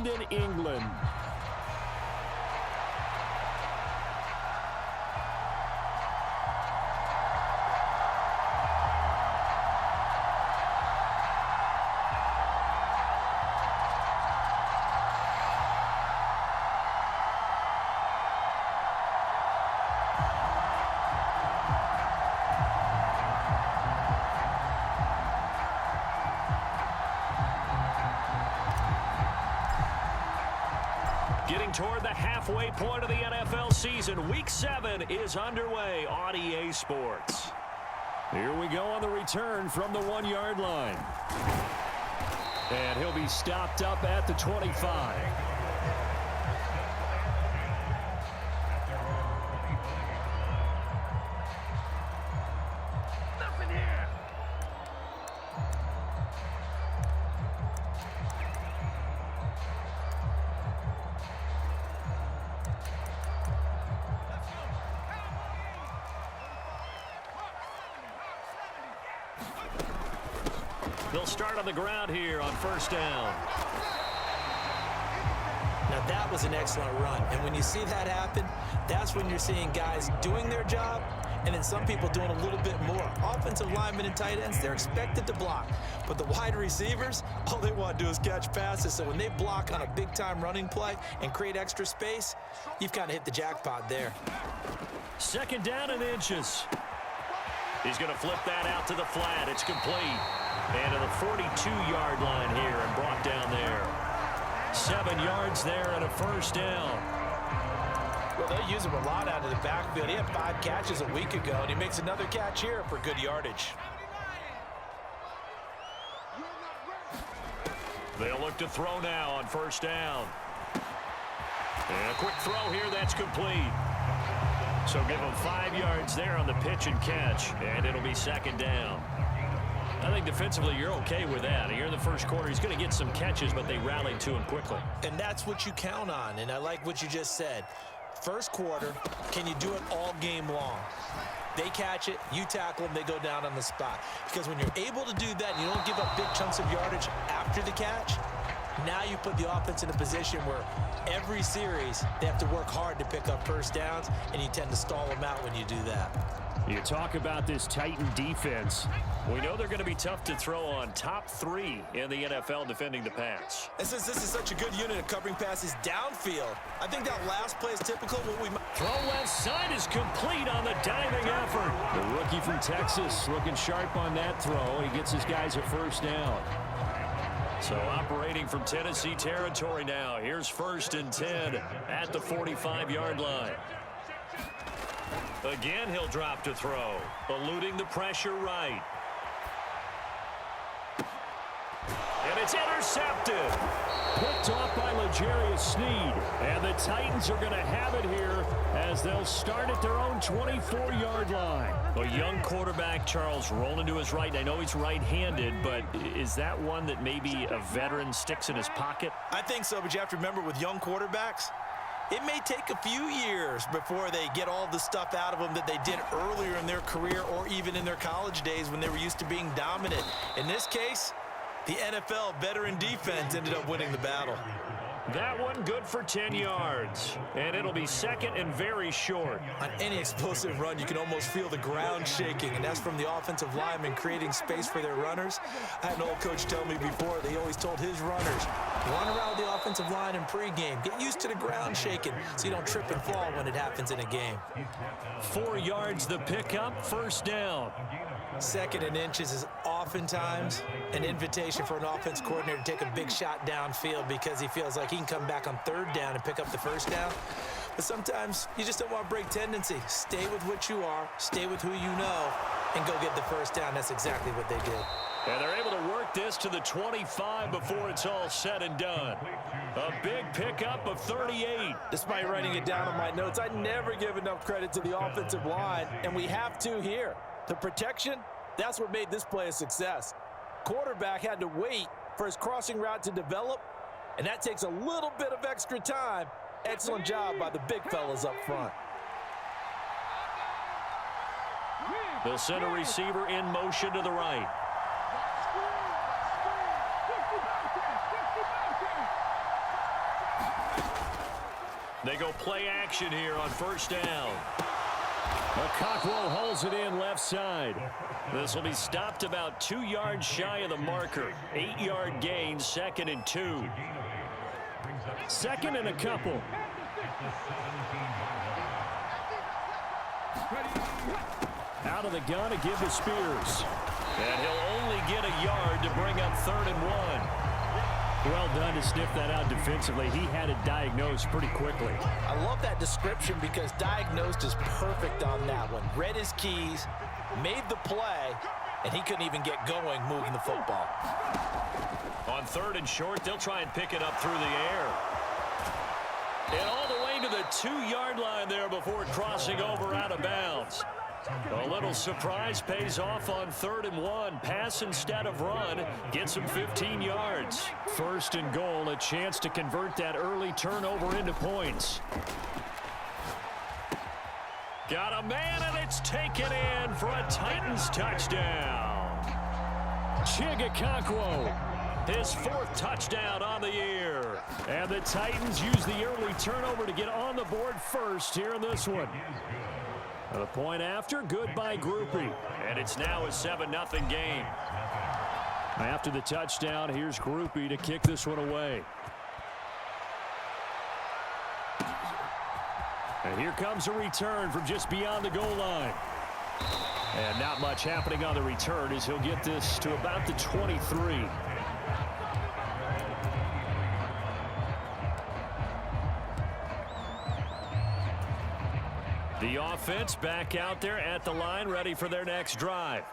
London, England. Getting toward the halfway point of the NFL season. Week 7 is underway on EA Sports. Here we go on the return from the 1-yard line. And he'll be stopped up at the 25. They'll start on the ground here on first down. Now that was an excellent run, and when you see that happen, that's when you're seeing guys doing their job and then some people doing a little bit more. Offensive linemen and tight ends, they're expected to block, but the wide receivers, all they want to do is catch passes. So when they block on a big-time running play and create extra space, you've kind of hit the jackpot there. Second down and inches. He's going to flip that out to the flat. It's complete. And to the 42-yard line here and brought down there. 7 yards there and a first down. Well, they use him a lot out of the backfield. He had 5 catches a week ago, and he makes another catch here for good yardage. They'll look to throw now on first down. And a quick throw here, that's complete. So give him 5 yards there on the pitch and catch, and it'll be second down. I think defensively you're okay with that. Here in the first quarter, he's going to get some catches, but they rallied to him quickly. And that's what you count on, and I like what you just said. First quarter, can you do it all game long? They catch it, you tackle them, they go down on the spot. Because when you're able to do that and you don't give up big chunks of yardage after the catch, now you put the offense in a position where every series they have to work hard to pick up first downs, and you tend to stall them out when you do that. You talk about this Titan defense. We know they're going to be tough to throw on. Top 3 in the NFL defending the pass. And since this is such a good unit of covering passes downfield, I think that last play is typical of what we might. Throw left side is complete on the diving effort. The rookie from Texas looking sharp on that throw. He gets his guys a first down. So operating from Tennessee territory now. Here's 1st and 10 at the 45-yard line. Again, he'll drop to throw, eluding the pressure right. And it's intercepted. Picked off by L'Jarius Sneed. And the Titans are going to have it here as they'll start at their own 24-yard line. A young quarterback, Charles, rolling to his right. I know he's right-handed, but is that one that maybe a veteran sticks in his pocket? I think so, but you have to remember with young quarterbacks, it may take a few years before they get all the stuff out of them that they did earlier in their career or even in their college days when they were used to being dominant. In this case, the NFL veteran defense ended up winning the battle. That one good for 10 yards. And it'll be second and very short. On any explosive run, you can almost feel the ground shaking, and that's from the offensive linemen creating space for their runners. I had an old coach tell me before, they always told his runners, run around the offensive line in pregame. Get used to the ground shaking so you don't trip and fall when it happens in a game. 4 yards the pickup, first down. 2nd and inches is oftentimes an invitation for an offense coordinator to take a big shot downfield because he feels like he can come back on 3rd down and pick up the first down. But sometimes you just don't want to break tendency. Stay with what you are, stay with who you know, and go get the first down. That's exactly what they did. And they're able to work this to the 25 before it's all said and done. A big pickup of 38. Despite writing it down on my notes, I never give enough credit to the offensive line, and we have to here. The protection, that's what made this play a success. Quarterback had to wait for his crossing route to develop, and that takes a little bit of extra time. Excellent job by the big fellas up front. They'll send a receiver in motion to the right. They go play action here on first down. Cockrell holds it in left side. This will be stopped about 2 yards shy of the marker. 8-yard gain, 2nd and 2. 2nd and a couple. Out of the gun to give to Spears. And he'll only get a yard to bring up 3rd and 1. Well done to sniff that out defensively. He had it diagnosed pretty quickly. I love that description because diagnosed is perfect on that one. Read his keys, made the play, and he couldn't even get going moving the football. On 3rd and short, they'll try and pick it up through the air. And all the way to the 2-yard line there before crossing over out of bounds. A little surprise pays off on 3rd and 1. Pass instead of run. Gets him 15 yards. 1st and goal, a chance to convert that early turnover into points. Got a man, and it's taken in for a Titans touchdown. Chigakakwo, his 4th touchdown on the year. And the Titans use the early turnover to get on the board first here in this one. A point after, good by Groupie. And it's now a 7-0 game. After the touchdown, here's Groupie to kick this one away. And here comes a return from just beyond the goal line. And not much happening on the return as he'll get this to about the 23. The offense back out there at the line, ready for their next drive.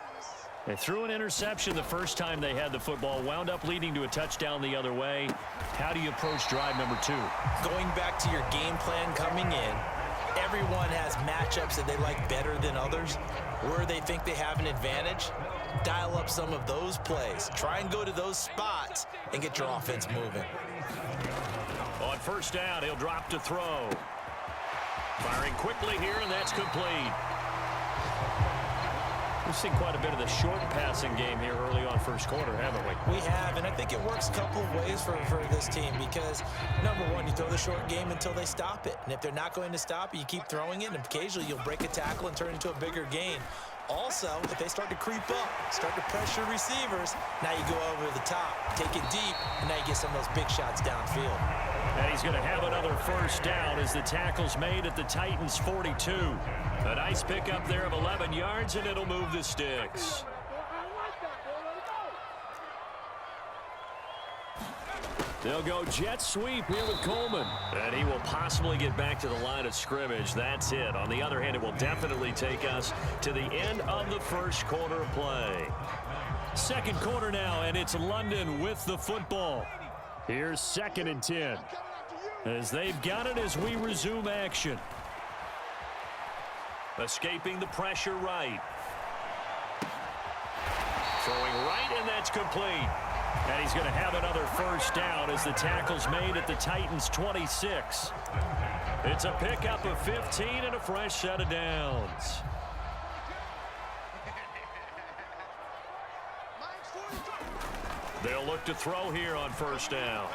They threw an interception the first time they had the football, wound up leading to a touchdown the other way. How do you approach drive number 2? Going back to your game plan coming in, everyone has matchups that they like better than others. Where they think they have an advantage, dial up some of those plays. Try and go to those spots and get your offense moving. On first down, he'll drop to throw. Firing quickly here, and that's complete. We've seen quite a bit of the short passing game here early on first quarter, haven't we? We have, and I think it works a couple of ways for this team because, number one, you throw the short game until they stop it. And if they're not going to stop it, you keep throwing it, and occasionally you'll break a tackle and turn it into a bigger gain. Also, if they start to creep up, start to pressure receivers, now you go over the top, take it deep, and now you get some of those big shots downfield. And he's going to have another first down as the tackle's made at the Titans' 42. A nice pickup there of 11 yards, and it'll move the sticks. They'll go jet sweep here with Coleman. And he will possibly get back to the line of scrimmage. That's it. On the other hand, it will definitely take us to the end of the first quarter of play. Second quarter now, and it's London with the football. Here's 2nd and 10. As they've got it as we resume action. Escaping the pressure right. Throwing right, and that's complete. And he's going to have another first down as the tackle's made at the Titans' 26. It's a pickup of 15 and a fresh set of downs. They'll look to throw here on first down.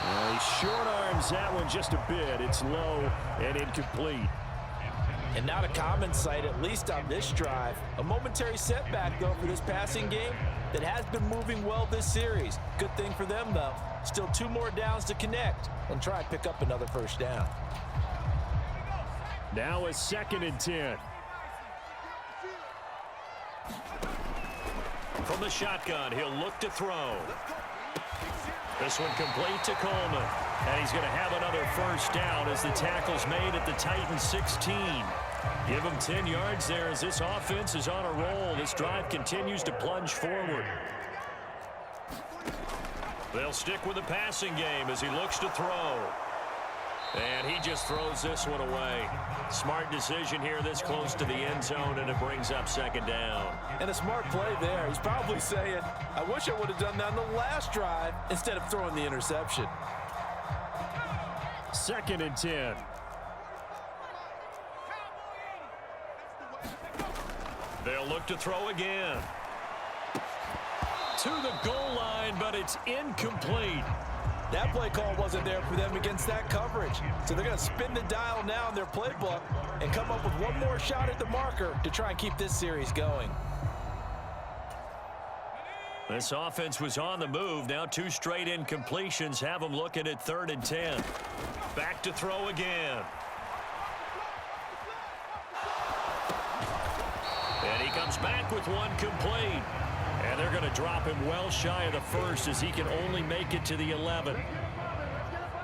He short arms that one just a bit. It's low and incomplete. And not a common sight, at least on this drive. A momentary setback, though, for this passing game that has been moving well this series. Good thing for them, though. Still 2 more downs to connect and try and pick up another first down. Now a 2nd and 10. From the shotgun, he'll look to throw. This one complete to Coleman. And he's going to have another first down as the tackle's made at the Titans' 16. Give him 10 yards there as this offense is on a roll. This drive continues to plunge forward. They'll stick with the passing game as he looks to throw. And he just throws this one away. Smart decision here this close to the end zone, and it brings up 2nd down. And a smart play there. He's probably saying, I wish I would have done that on the last drive instead of throwing the interception. 2nd and 10. They'll look to throw again. To the goal line, but it's incomplete. That play call wasn't there for them against that coverage. So they're going to spin the dial now in their playbook and come up with one more shot at the marker to try and keep this series going. This offense was on the move. Now 2 straight incompletions have them looking at 3rd and 10. Back to throw again. And he comes back with 1 complete. And they're going to drop him well shy of the first as he can only make it to the 11.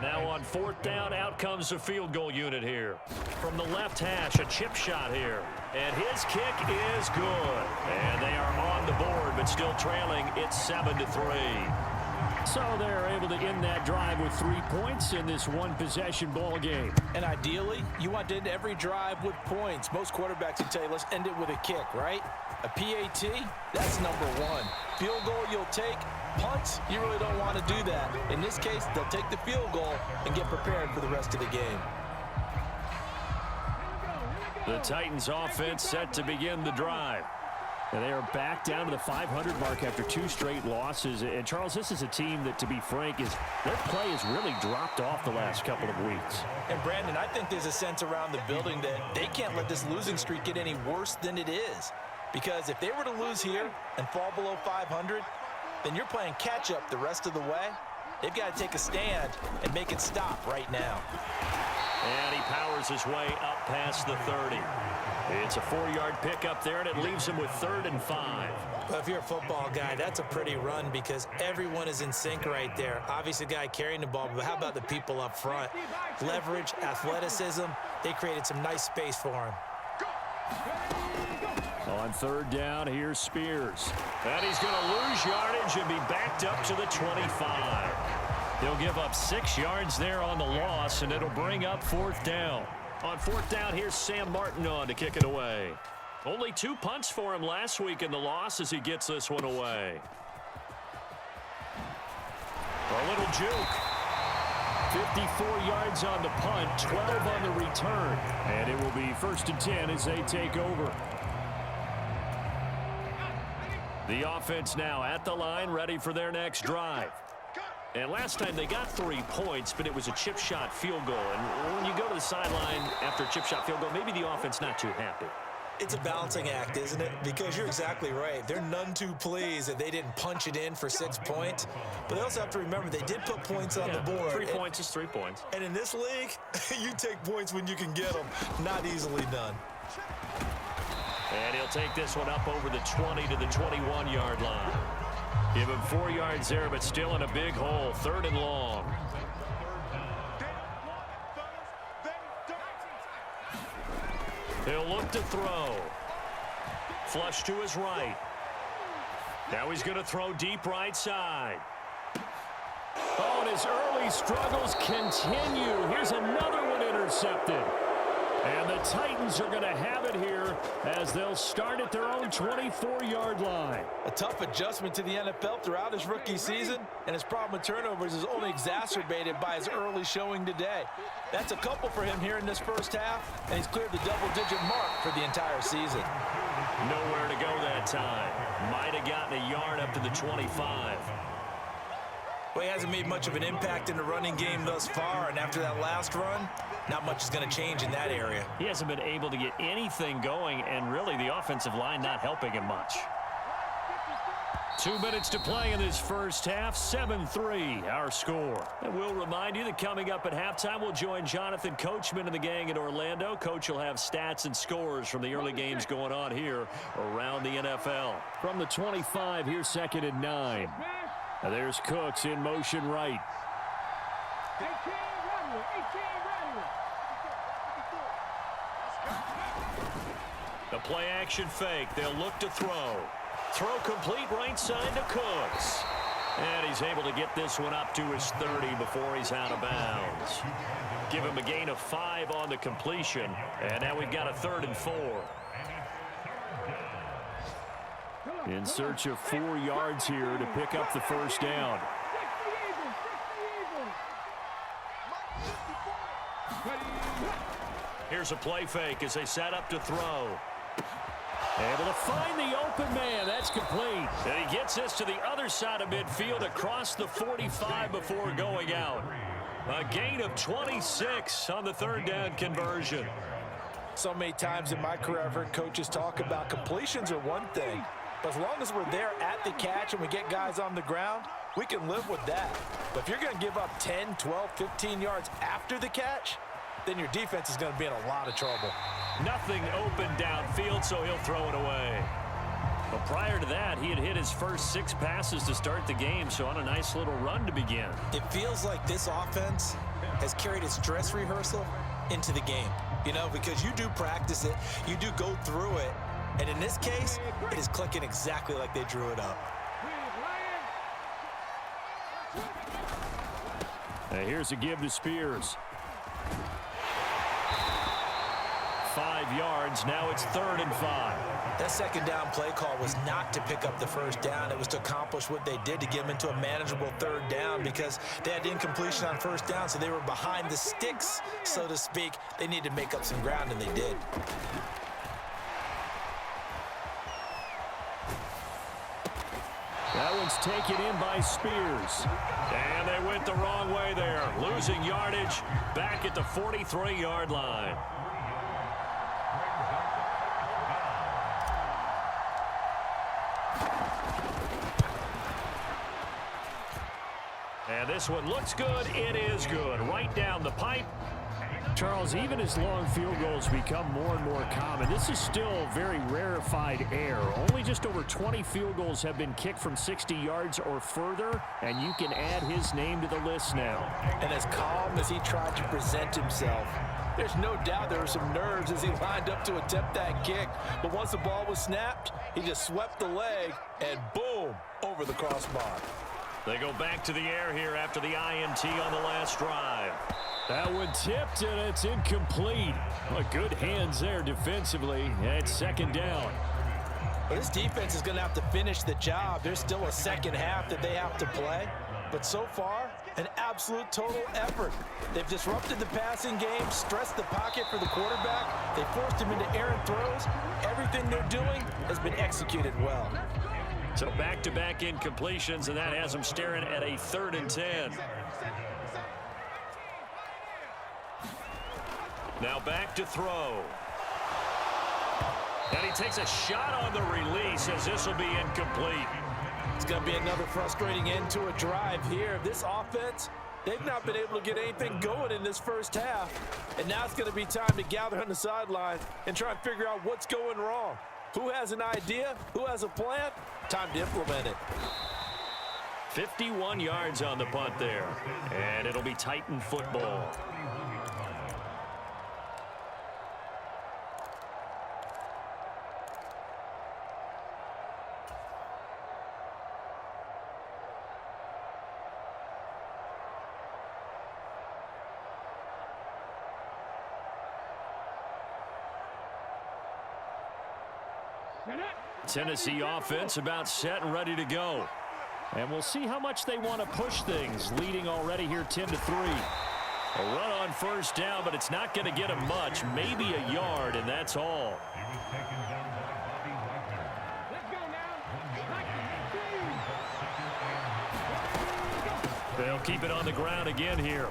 Now on 4th down, out comes the field goal unit here. From the left hash, a chip shot here. And his kick is good. And they are on the board, but still trailing. It's 7-3. So they're able to end that drive with 3 points in this one-possession ball game. And ideally, you want to end every drive with points. Most quarterbacks would tell you, let's end it with a kick, right? A PAT, that's #1. Field goal you'll take. Punts, you really don't want to do that. In this case, they'll take the field goal and get prepared for the rest of the game. The Titans offense set to begin the drive. And they are back down to the 500 mark after 2 straight losses. And, Charles, this is a team that, to be frank, their play has really dropped off the last couple of weeks. And, Brandon, I think there's a sense around the building that they can't let this losing streak get any worse than it is. Because if they were to lose here and fall below 500, then you're playing catch-up the rest of the way. They've got to take a stand and make it stop right now. And he powers his way up past the 30. It's a 4-yard pickup there, and it leaves him with 3rd and 5. Well, if you're a football guy, that's a pretty run because everyone is in sync right there. Obviously, the guy carrying the ball, but how about the people up front? Leverage, athleticism, they created some nice space for him. On 3rd down, here's Spears. And he's going to lose yardage and be backed up to the 25. They'll give up 6 yards there on the loss, and it'll bring up 4th down. On 4th down, here's Sam Martin on to kick it away. Only 2 punts for him last week in the loss as he gets this one away. A little juke. 54 yards on the punt, 12 on the return. And it will be 1st and 10 as they take over. The offense now at the line, ready for their next drive. And last time they got 3 points, but it was a chip shot field goal. And when you go to the sideline after a chip shot field goal, maybe the offense not too happy. It's a balancing act, isn't it? Because you're exactly right. They're none too pleased that they didn't punch it in for 6 points. But they also have to remember they did put points on the board. 3 points is 3 points. And in this league, you take points when you can get them. Not easily done. And he'll take this one up over the 20 to the 21-yard line. Give him 4 yards there, but still in a big hole. 3rd and long. He'll look to throw. Flush to his right. Now he's going to throw deep right side. Oh, and his early struggles continue. Here's another one intercepted. And the Titans are going to have it here as they'll start at their own 24-yard line. A tough adjustment to the NFL throughout his rookie season, and his problem with turnovers is only exacerbated by his early showing today. That's a couple for him here in this first half, and he's cleared the double-digit mark for the entire season. Nowhere to go that time. Might have gotten a yard up to the 25. Well, he hasn't made much of an impact in the running game thus far, and after that last run, not much is going to change in that area. He hasn't been able to get anything going, and really the offensive line not helping him much. 2 minutes to play in this first half, 7-3 our score. And we'll remind you that coming up at halftime, we'll join Jonathan Coachman and the gang in Orlando. Coach will have stats and scores from the early games going on here around the NFL. From the 25, here's 2nd and 9. Now there's Cooks in motion right. The play action fake. They'll look to throw. Throw complete right side to Cooks. And he's able to get this one up to his 30 before he's out of bounds. Give him a gain of 5 on the completion. And now we've got a 3rd and 4. In search of 4 yards here to pick up the first down. Here's a play fake as they set up to throw. Able to find the open man. That's complete. And he gets this to the other side of midfield across the 45 before going out. A gain of 26 on the third down conversion. So many times in my career I've heard coaches talk about completions are one thing, but as long as we're there at the catch and we get guys on the ground, we can live with that. But if you're going to give up 10, 12, 15 yards after the catch, then your defense is going to be in a lot of trouble. Nothing open downfield, so he'll throw it away. But prior to that, he had hit his first 6 passes to start the game, so on a nice little run to begin. It feels like this offense has carried its dress rehearsal into the game. You know, because you do practice it, you do go through it, and in this case, it is clicking exactly like they drew it up. Here's a give to Spears. 5 yards, now it's 3rd and 5. That second down play call was not to pick up the first down. It was to accomplish what they did to get them into a manageable 3rd down because they had incompletion on first down, so they were behind the sticks, so to speak. They needed to make up some ground, and they did. That one's taken in by Spears. And they went the wrong way there. Losing yardage back at the 43-yard line. And this one looks good. It is good. Right down the pipe. Charles, even as long field goals become more and more common, this is still very rarefied air. Only just over 20 field goals have been kicked from 60 yards or further, and you can add his name to the list now. And as calm as he tried to present himself, there's no doubt there were some nerves as he lined up to attempt that kick. But once the ball was snapped, he just swept the leg, and boom, over the crossbar. They go back to the air here after the INT on the last drive. That one tipped, and it's incomplete. Well, good hands there defensively. And it's 2nd down. Well, this defense is going to have to finish the job. There's still a second half that they have to play. But so far, an absolute total effort. They've disrupted the passing game, stressed the pocket for the quarterback. They forced him into errant throws. Everything they're doing has been executed well. So back-to-back incompletions, and that has them staring at a 3rd and 10. Now back to throw. And he takes a shot on the release as this will be incomplete. It's going to be another frustrating end to a drive here. This offense, they've not been able to get anything going in this first half. And now it's going to be time to gather on the sideline and try and figure out what's going wrong. Who has an idea? Who has a plan? Time to implement it. 51 yards on the punt there. And it'll be Titan football. Tennessee offense about set and ready to go. And we'll see how much they want to push things, leading already here 10-3. A run on first down, but it's not going to get them much, maybe a yard, and that's all. They'll keep it on the ground again here.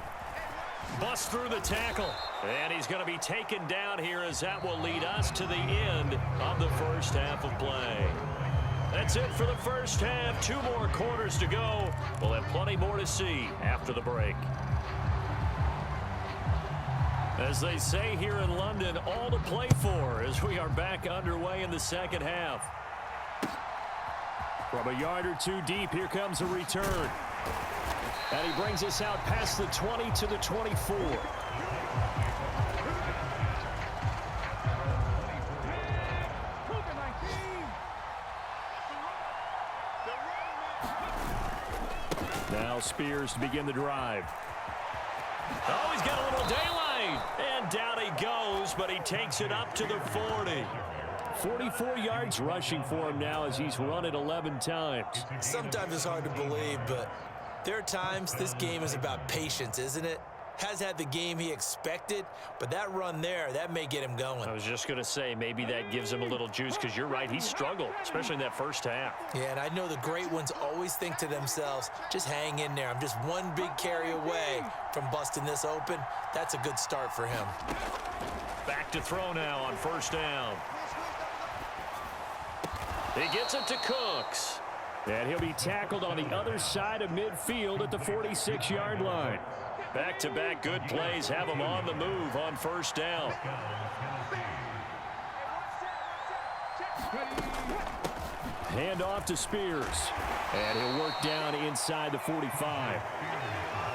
Bust through the tackle. And he's going to be taken down here as that will lead us to the end of the first half of play. That's it for the first half. 2 more quarters to go. We'll have plenty more to see after the break. As they say here in London, all to play for as we are back underway in the second half. From a yard or 2 deep, here comes a return. And he brings us out past the 20 to the 24. Now Spears to begin the drive. Oh, he's got a little daylight. And down he goes, but he takes it up to the 40. 44 yards rushing for him now as he's run it 11 times. Sometimes it's hard to believe, but there are times this game is about patience, isn't it? has had the game he expected, but that run there, that may get him going. I was just going to say, maybe that gives him a little juice, because you're right, he struggled, especially in that first half. Yeah, and I know the great ones always think to themselves, just hang in there. I'm just one big carry away from busting this open. That's a good start for him. Back to throw now on first down. He gets it to Cooks. And he'll be tackled on the other side of midfield at the 46-yard line. Back-to-back good plays have him on the move on first down. Hand off to Spears. And he'll work down inside the 45.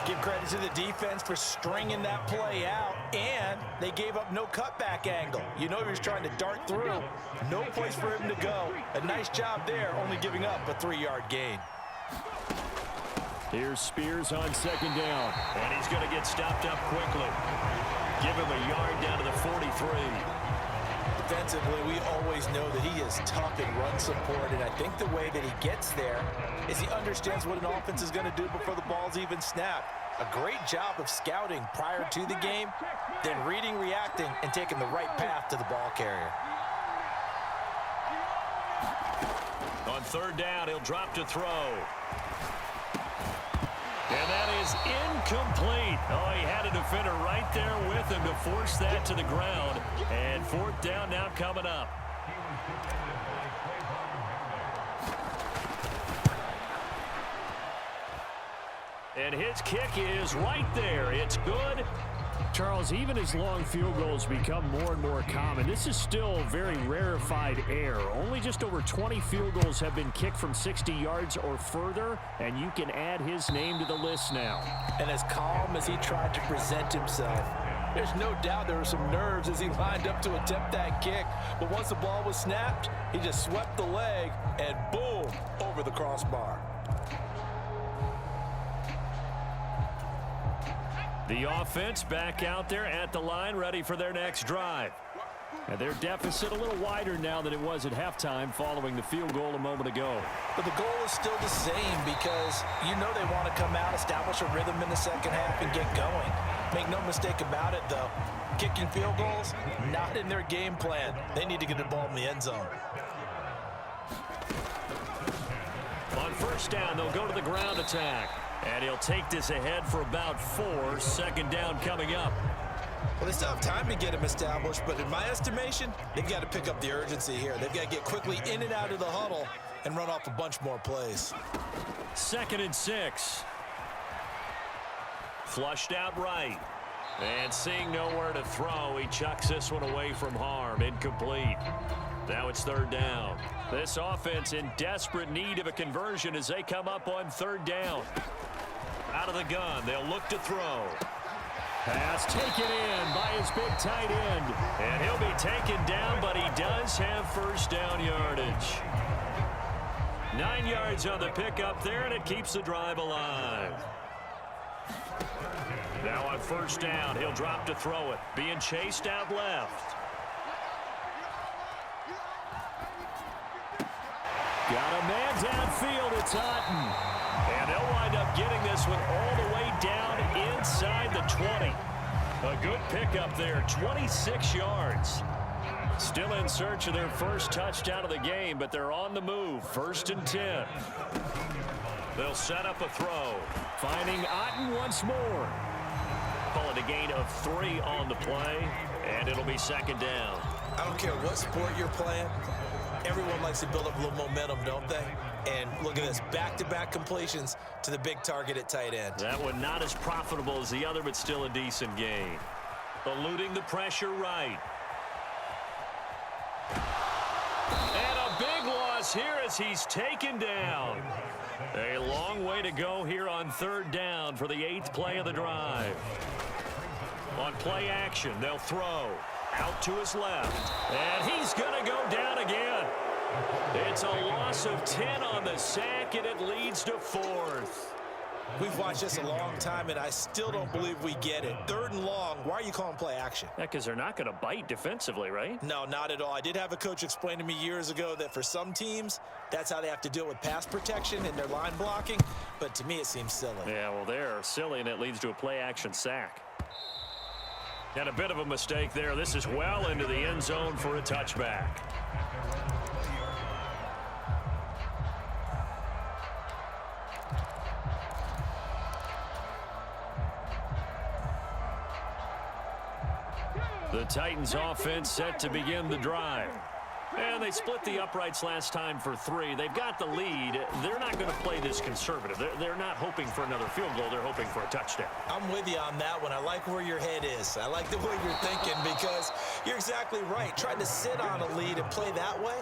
Give credit to the defense for stringing that play out, and they gave up no cutback angle. You know he was trying to dart through. No place for him to go. A nice job there, only giving up a 3-yard gain. Here's Spears on second down. And he's going to get stopped up quickly. Give him a yard down to the 43. Defensively, we always know that he is tough in run support, and I think the way that he gets there is he understands what an offense is going to do before the ball's even snapped. A great job of scouting prior to the game, then reading, reacting, and taking the right path to the ball carrier. On third down, he'll drop to throw. And that is incomplete. Oh, he had a defender right there with him to force that to the ground. And fourth down now coming up. And his kick is right there. It's good. Charles, even as long field goals become more and more common, this is still very rarefied air. Only just over 20 field goals have been kicked from 60 yards or further, and you can add his name to the list now. And as calm as he tried to present himself, there's no doubt there were some nerves as he lined up to attempt that kick. But once the ball was snapped, he just swept the leg and boom, over the crossbar. The offense back out there at the line, ready for their next drive. And their deficit a little wider now than it was at halftime following the field goal a moment ago. But the goal is still the same, because you know they want to come out, establish a rhythm in the second half, and get going. Make no mistake about it, though. Kicking field goals, not in their game plan. They need to get the ball in the end zone. On first down, they'll go to the ground attack. And he'll take this ahead for about 4. Second down coming up. Well, they still have time to get him established, but in my estimation, they've got to pick up the urgency here. They've got to get quickly in and out of the huddle and run off a bunch more plays. 2nd and 6. Flushed out right. And seeing nowhere to throw, he chucks this one away from harm. Incomplete. Now it's third down. This offense in desperate need of a conversion as they come up on third down. Out of the gun, they'll look to throw. Pass taken in by his big tight end. And he'll be taken down, but he does have first down yardage. 9 yards on the pickup there, and it keeps the drive alive. Now on first down, he'll drop to throw it. Being chased out left. Got a man downfield. It's Otten. And they'll wind up getting this one all the way down inside the 20. A good pickup there, 26 yards. Still in search of their first touchdown of the game, but they're on the move. 1st and 10. They'll set up a throw. Finding Otten once more. Call it a gain of 3 on the play, and it'll be second down. I don't care what sport you're playing. Everyone likes to build up a little momentum, don't they? And look at this, back-to-back completions to the big target at tight end. That one not as profitable as the other, but still a decent gain. Eluding the pressure right. And a big loss here as he's taken down. A long way to go here on third down for the 8th play of the drive. On play action, they'll throw. Out to his left. And he's going to go down again. It's a loss of 10 on the sack, and it leads to 4th. We've watched this a long time, and I still don't believe we get it. 3rd and long, why are you calling play action? Yeah, because they're not going to bite defensively, right? No, not at all. I did have a coach explain to me years ago that for some teams, that's how they have to deal with pass protection and their line blocking. But to me, it seems silly. Yeah, well, they're silly, and it leads to a play action sack. And a bit of a mistake there. This is well into the end zone for a touchback. The Titans offense set to begin the drive. And they split the uprights last time for 3. They've got the lead. They're not going to play this conservative. They're not hoping for another field goal. They're hoping for a touchdown. I'm with you on that one. I like where your head is. I like the way you're thinking because you're exactly right. Trying to sit on a lead and play that way,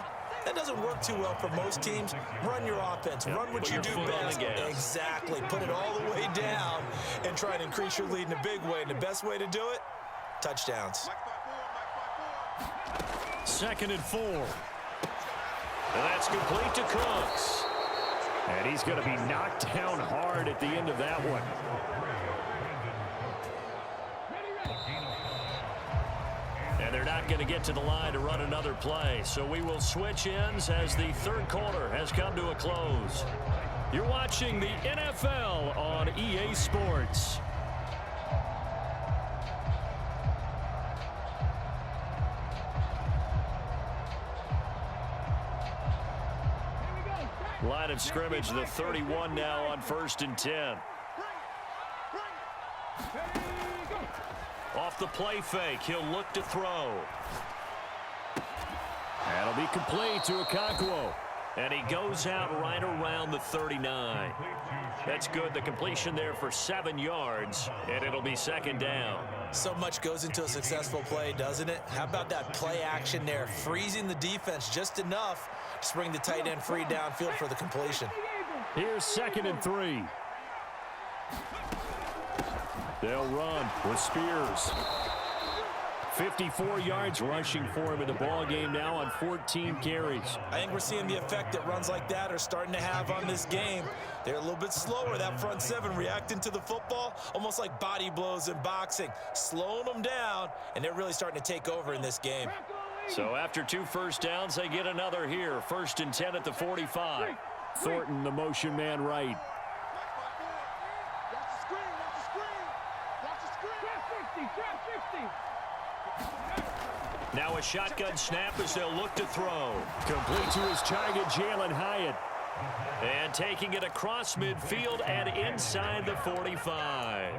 that doesn't work too well for most teams. Run your offense. Run what you do best. Exactly. Put it all the way down and try to increase your lead in a big way. And the best way to do it, touchdowns. 2nd and 4. And that's complete to Cooks. And he's going to be knocked down hard at the end of that one. And they're not going to get to the line to run another play. So we will switch ends as the 3rd quarter has come to a close. You're watching the NFL on EA Sports. Line of scrimmage, the 31 now on 1st and 10. Off the play fake, he'll look to throw. That'll be complete to Okonkwo. And he goes out right around the 39. That's good. The completion there for 7 yards, and it'll be 2nd down. So much goes into a successful play, doesn't it? How about that play action there? Freezing the defense just enough to bring the tight end free downfield for the completion. Here's 2nd and 3. They'll run with Spears. 54 yards rushing for him in the ball game now on 14 carries. I think we're seeing the effect that runs like that are starting to have on this game. They're a little bit slower, that front 7 reacting to the football, almost like body blows in boxing, slowing them down, and they're really starting to take over in this game. So after 2 first downs, they get another here. 1st and 10 at the 45. Thornton, the motion man right. Now a shotgun snap as they'll look to throw. Complete to his target, Jalen Hyatt. And taking it across midfield and inside the 45.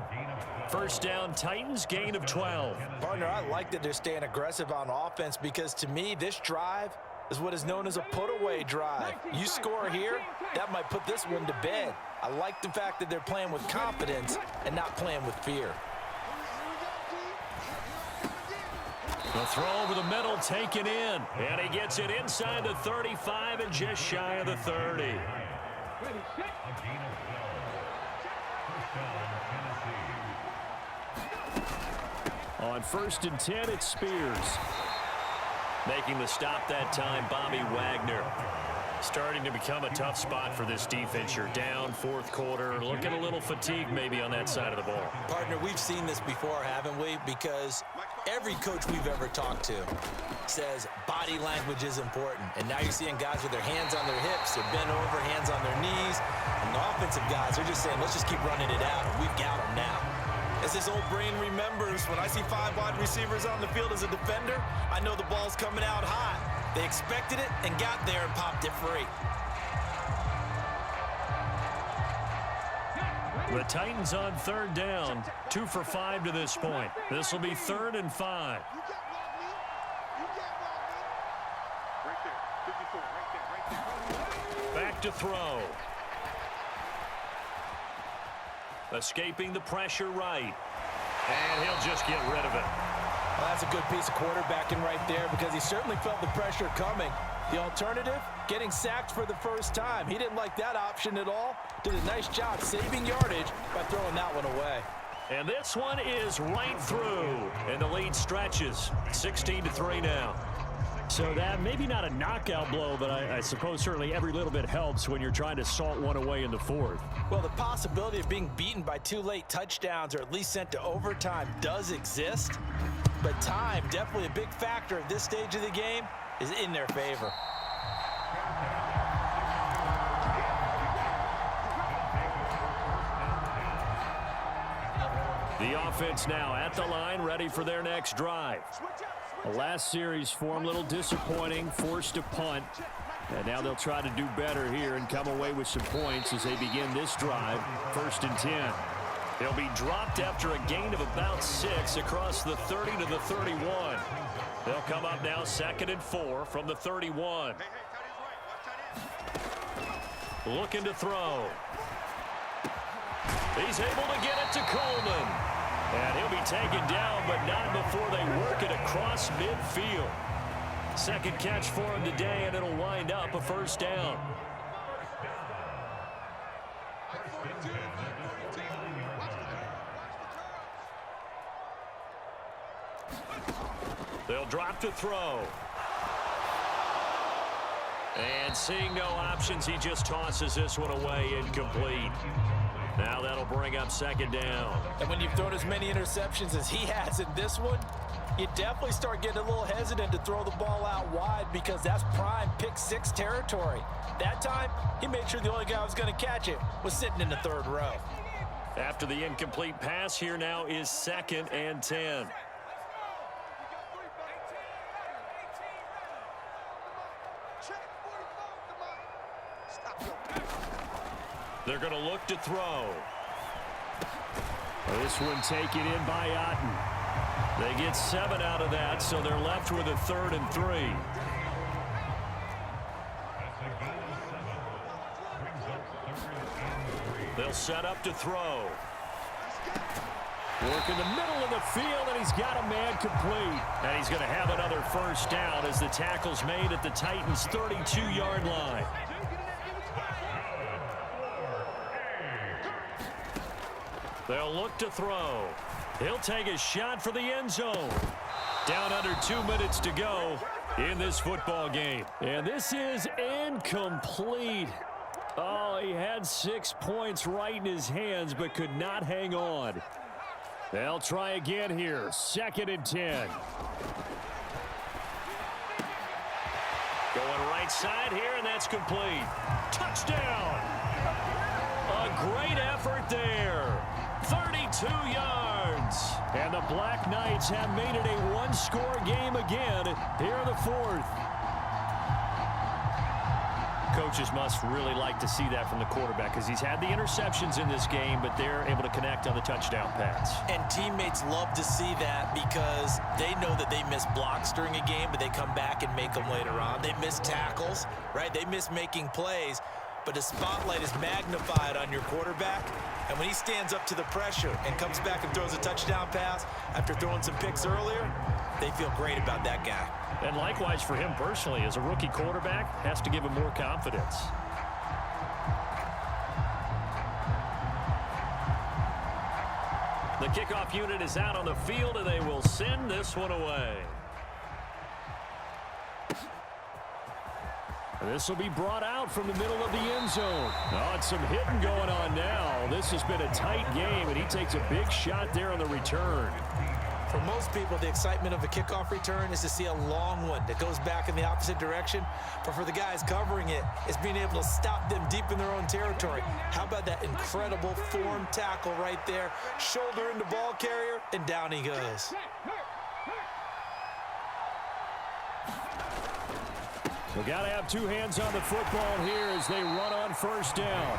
First down, Titans, gain of 12. Partner, I like that they're staying aggressive on offense because to me, this drive is what is known as a put-away drive. You score here, that might put this one to bed. I like the fact that they're playing with confidence and not playing with fear. The throw over the middle taken in. And he gets it inside the 35 and just shy of the 30. On 1st and 10, it's Spears. Making the stop that time, Bobby Wagner. Starting to become a tough spot for this defense. You're down 4th quarter. Looking a little fatigued maybe on that side of the ball. Partner, we've seen this before, haven't we? Because every coach we've ever talked to says body language is important. And now you're seeing guys with their hands on their hips, they're bent over, hands on their knees. And the offensive guys are just saying, let's just keep running it out. We've got them now. As this old brain remembers, when I see 5 wide receivers on the field as a defender, I know the ball's coming out hot. They expected it and got there and popped it free. The Titans on 3rd down, 2 for 5 to this point. This will be 3rd and 5. Back to throw. Escaping the pressure right. And he'll just get rid of it. Well, that's a good piece of quarterbacking right there because he certainly felt the pressure coming. The alternative, getting sacked for the first time. He didn't like that option at all. Did a nice job saving yardage by throwing that one away. And this one is right through. And the lead stretches. 16-3 now. So that maybe not a knockout blow, but I suppose certainly every little bit helps when you're trying to salt one away in the 4th. Well, the possibility of being beaten by 2 late touchdowns or at least sent to overtime does exist. But time, definitely a big factor at this stage of the game, is in their favor. The offense now at the line, ready for their next drive. The last series for them, a little disappointing, forced a punt. And now they'll try to do better here and come away with some points as they begin this drive, 1st and 10. They'll be dropped after a gain of about 6 across the 30 to the 31. They'll come up now 2nd and 4 from the 31. Looking to throw. He's able to get it to Coleman. And he'll be taken down, but not before they work it across midfield. Second catch for him today, and it'll wind up a 1st down. They'll drop to throw. And seeing no options, he just tosses this one away, incomplete. Now that'll bring up 2nd down. And when you've thrown as many interceptions as he has in this one, you definitely start getting a little hesitant to throw the ball out wide because that's prime pick 6 territory. That time, he made sure the only guy who was going to catch it was sitting in the 3rd row. After the incomplete pass, here now is 2nd and 10. They're going to look to throw. This one taken in by Otten. They get 7 out of that, so they're left with a 3rd and 3. They'll set up to throw. Work in the middle of the field, and he's got a man complete. And he's going to have another 1st down as the tackle's made at the Titans' 32-yard line. They'll look to throw. He'll take a shot for the end zone. Down under 2 minutes to go in this football game. And this is incomplete. Oh, he had 6 points right in his hands, but could not hang on. They'll try again here. 2nd and 10. Going right side here, and that's complete. Touchdown! A great effort there. 32 yards. And the Black Knights have made it a 1-score game again here in the 4th. Coaches must really like to see that from the quarterback because he's had the interceptions in this game, but they're able to connect on the touchdown pass. And teammates love to see that because they know that they miss blocks during a game, but they come back and make them later on. They miss tackles, right? They miss making plays. But the spotlight is magnified on your quarterback, and when he stands up to the pressure and comes back and throws a touchdown pass after throwing some picks earlier, they feel great about that guy. And likewise for him personally, as a rookie quarterback, has to give him more confidence. The kickoff unit is out on the field, and they will send this one away. This will be brought out from the middle of the end zone. Oh, it's some hitting going on now. This has been a tight game, and he takes a big shot there on the return. For most people, the excitement of a kickoff return is to see a long one that goes back in the opposite direction. But for the guys covering it, it's being able to stop them deep in their own territory. How about that incredible form tackle right there? Shoulder into ball carrier, and down he goes. We got to have 2 hands on the football here as they run on 1st down.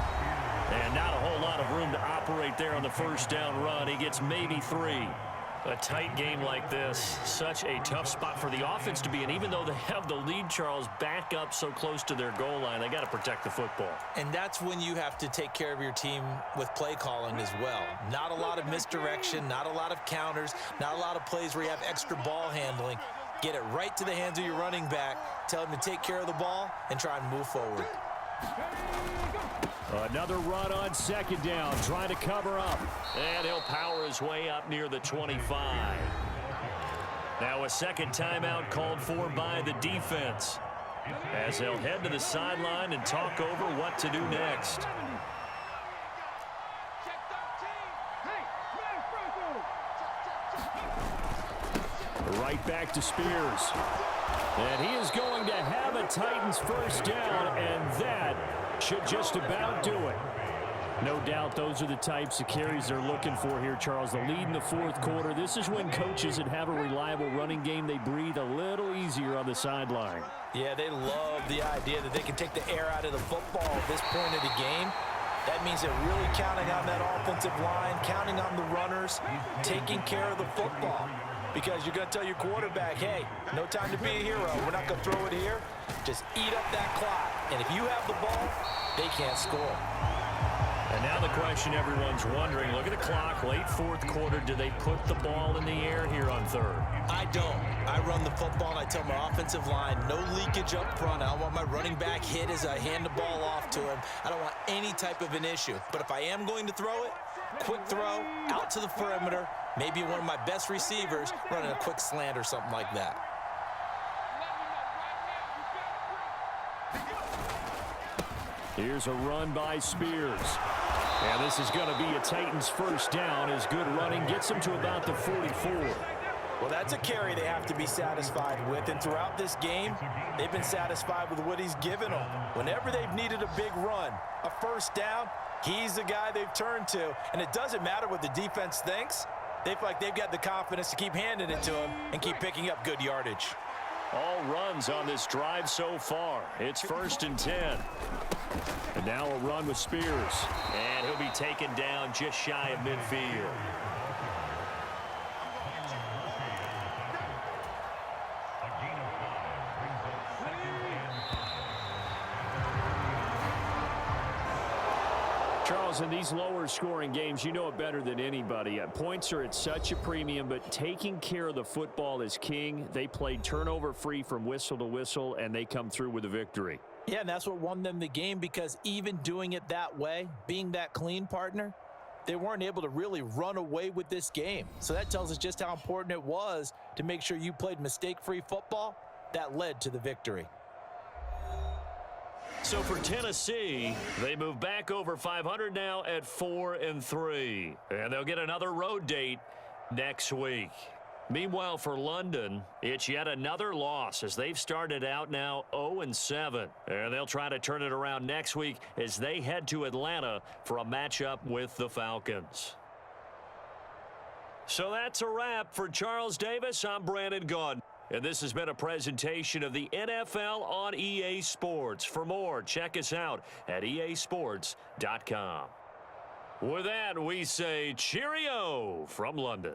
And not a whole lot of room to operate there on the 1st down run. He gets maybe 3. A tight game like this, such a tough spot for the offense to be in. Even though they have the lead, Charles, back up so close to their goal line, they got to protect the football. And that's when you have to take care of your team with play calling as well. Not a lot of misdirection, not a lot of counters, not a lot of plays where you have extra ball handling. Get it right to the hands of your running back. Tell him to take care of the ball and try and move forward. Another run on 2nd down, trying to cover up. And he'll power his way up near the 25. Now a 2nd timeout called for by the defense, as they'll head to the sideline and talk over what to do next. Right back to Spears. And he is going to have a Titans 1st down, and that should just about do it. No doubt those are the types of carries they're looking for here, Charles. The lead in the fourth quarter. This is when coaches that have a reliable running game, they breathe a little easier on the sideline. Yeah, they love the idea that they can take the air out of the football at this point of the game. That means they're really counting on that offensive line, counting on the runners, taking care of the football. Because you're going to tell your quarterback, hey, no time to be a hero. We're not going to throw it here. Just eat up that clock. And if you have the ball, they can't score. And now the question everyone's wondering, look at the clock, late fourth quarter, do they put the ball in the air here on third? I don't. I run the football, and I tell my offensive line, no leakage up front. I don't want my running back hit as I hand the ball off to him. I don't want any type of an issue. But if I am going to throw it, quick throw, out to the perimeter, maybe one of my best receivers running a quick slant or something like that. Here's a run by Spears. And this is going to be a Titans first down as good running gets them to about the 44. Well, that's a carry they have to be satisfied with. And throughout this game, they've been satisfied with what he's given them. Whenever they've needed a big run, a first down, he's the guy they've turned to. And it doesn't matter what the defense thinks. They feel like they've got the confidence to keep handing it to him and keep picking up good yardage. All runs on this drive so far. It's 1st and 10. And now a run with Spears. And he'll be taken down just shy of midfield. Charles, in these lower scoring games, you know it better than anybody. Points are at such a premium, but taking care of the football is king. They played turnover free from whistle to whistle, and they come through with a victory. Yeah, and that's what won them the game, because even doing it that way, being that clean partner, they weren't able to really run away with this game. So that tells us just how important it was to make sure you played mistake-free football. That led to the victory. So for Tennessee, they move back over 500 now at 4-3. And they'll get another road date next week. Meanwhile, for London, it's yet another loss as they've started out now 0-7. And they'll try to turn it around next week as they head to Atlanta for a matchup with the Falcons. So that's a wrap for Charles Davis. I'm Brandon Gaudin. And this has been a presentation of the NFL on EA Sports. For more, check us out at easports.com. With that, we say cheerio from London.